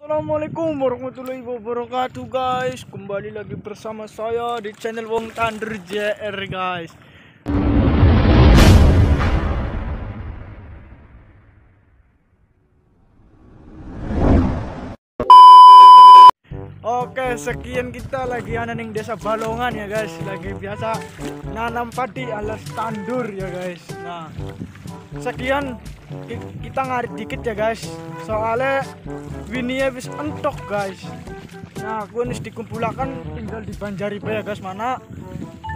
Assalamualaikum warahmatullahi wabarakatuh guys. Kembali lagi bersama saya di channel Wong Thunder JR guys. Oke, sekian kita lagi ning desa Balongan ya guys. Lagi biasa nanam padi alias tandur ya guys. Nah, sekian kita ngarit dikit ya guys. Soalnya wininya wis entok guys. Nah, aku nis dikumpulakan tinggal di Banjari ya guys mana.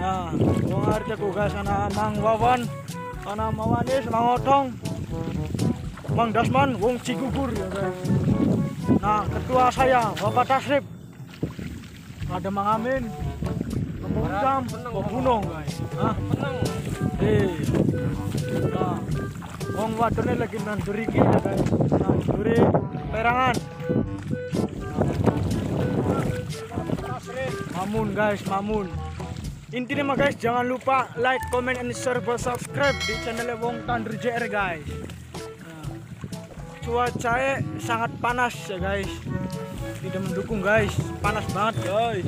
Nah, wong ngarit aku guys ana Mang Wawan, ana Mawanis, Mang Otong, Mang Dasman, wong Cigugur ya guys. Nah, ketua saya Bapak Tasrif. Ada Mang Amin, Pemudam, Pembunung guys. Nah, nah, wong wadone lagi nanduri iki ya guys. Nanduri perangan. Mamun guys, mamun. Intinya mah guys, jangan lupa like, comment, and share, subscribe di channel Wong Thunder JR guys. Nah, cuaca sangat panas ya guys. Tidak mendukung guys, panas banget guys.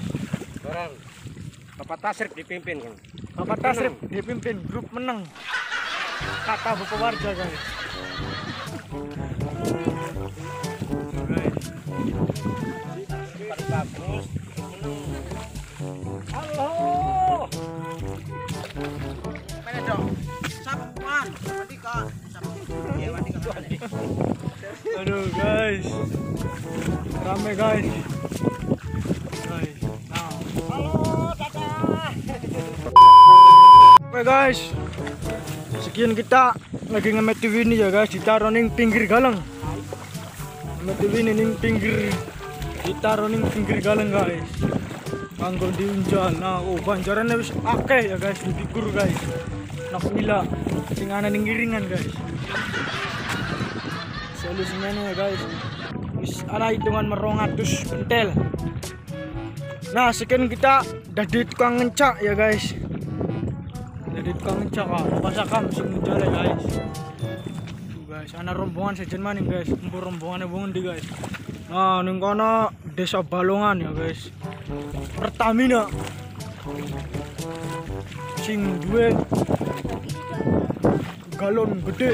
Orang Bapak Tasrif dipimpin kan. Bapak Tasrif dipimpin grup menang. Kata Bapak Warja guys. Bagus. Halo. Mana dong? Sapuan. Mati kok. Iya, mati kok. Aduh guys. Rame guys. Guys. Nah. Halo, dadah. Oke guys. Sekian kita lagi ngemet TV ini ya guys, ditaruh ning pinggir galang. Ngemet TV ini ning pinggir, ditaruh ning pinggir galang guys. Kanggo diunjal. Nah, banjarane wis akeh ya guys, dipikur guys. Nak wila sing ana ning ngiringan guys. Solusinya ya guys. Wis ana hitungan 200 pentel. Nah, sekian kita dari tukang ngencak ya guys. Dari tukang ngencak pasakam sing njale guys. Tuh guys, ana rombongan sejen maning guys. Kumpul rombongane wong ndi guys. Nah, ning kono desa Balongan ya guys. Pertamina sing duwe galon gede.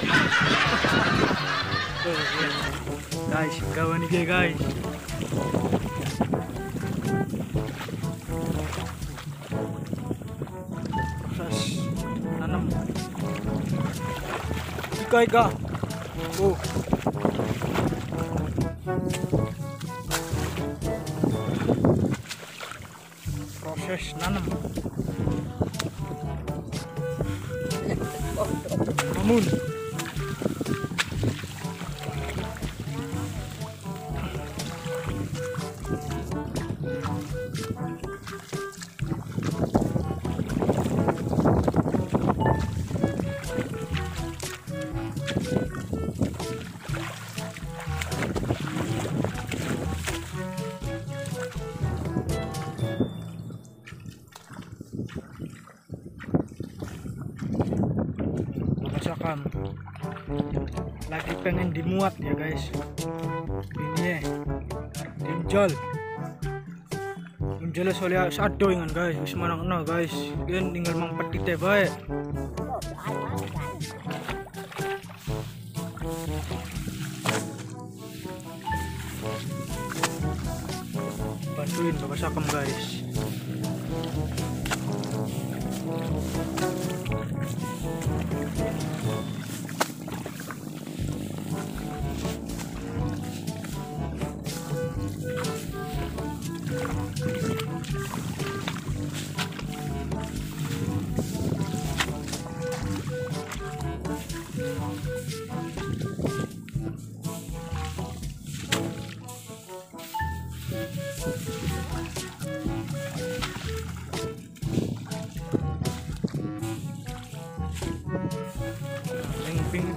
Guys, kawan iki guys. Proses nanam. Ika. Oh. Proses nanam. Namun lagi pengen dimuat ya guys. Ini diunjal soalnya sado ingan guys. Wis manang guys. Gen tinggal mang petite bae. Bantuin Bapak Sakem guys.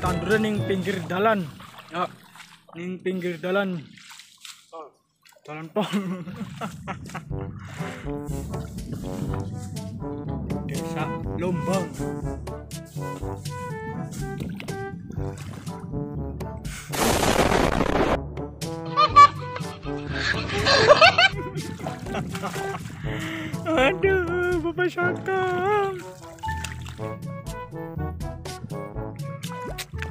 Tandur ning pinggir dalan. Ya, ning pinggir dalan. Jalan tol. Desa Lombang. Aduh, Bapak Syakam.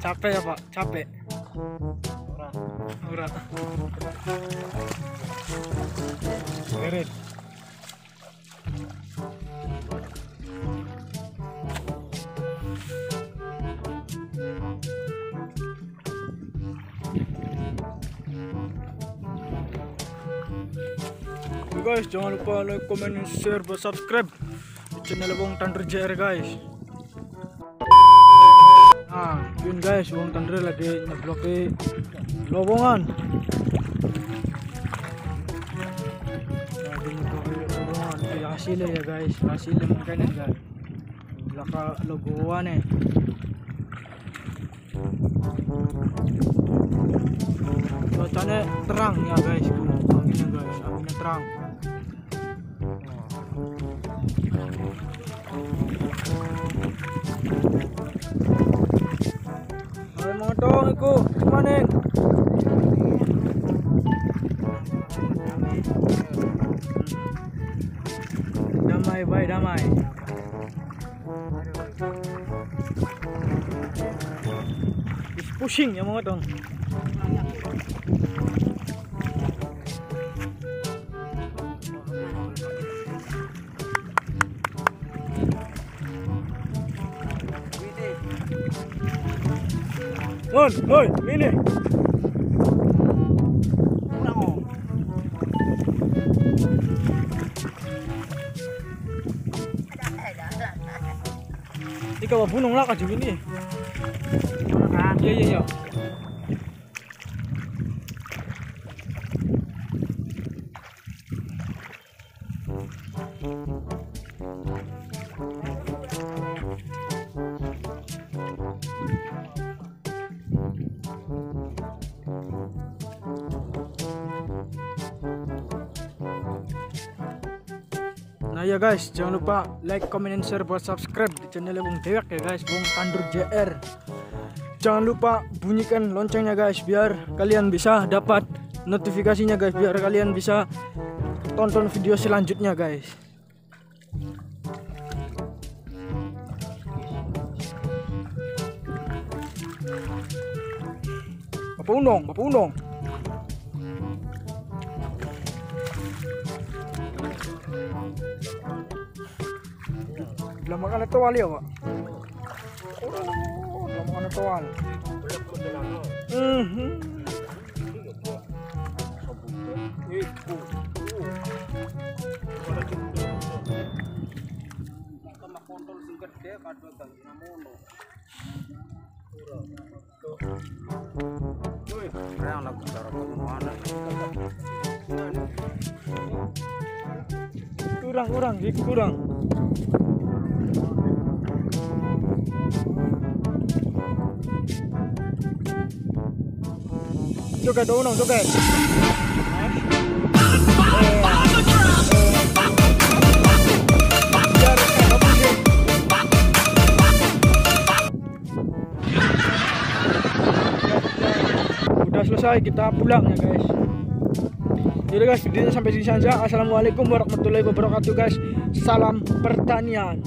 Capek ya Pak? Capek? Ora. Berit. Guys, jangan lupa like, comment, dan share, buat subscribe di channel Wong Thunder JR guys. Nah, yun guys, Wong Thunder lagi ngebloki lowongan. Lagi ngebloki lowongan. Hasilnya ya guys, hasilnya makanya guys. Belakang logoan eh. Cuacanya terang ya guys, anginnya guys, anginnya terang. Ayo mga tong, iku, kumanin. Damai, bay, damai. Is pushing ya mga tong. Hoi, mini. Ikaw bunong lah ka ini. Iya. Nah ya guys, jangan lupa like, comment, dan share, buat subscribe di channel Bung Dewek ya guys, Wong Thunder JR. Jangan lupa bunyikan loncengnya guys, biar kalian bisa dapat notifikasinya guys, biar kalian bisa tonton video selanjutnya guys. Bapak Unong. Belum makan toal ya Pak? Oh, belum makan toal. Kurang. Joget dong, joget. Udah selesai, kita pulang ya guys. Jadi guys, videonya sampai sini saja. Assalamualaikum warahmatullahi wabarakatuh guys. Salam pertanian.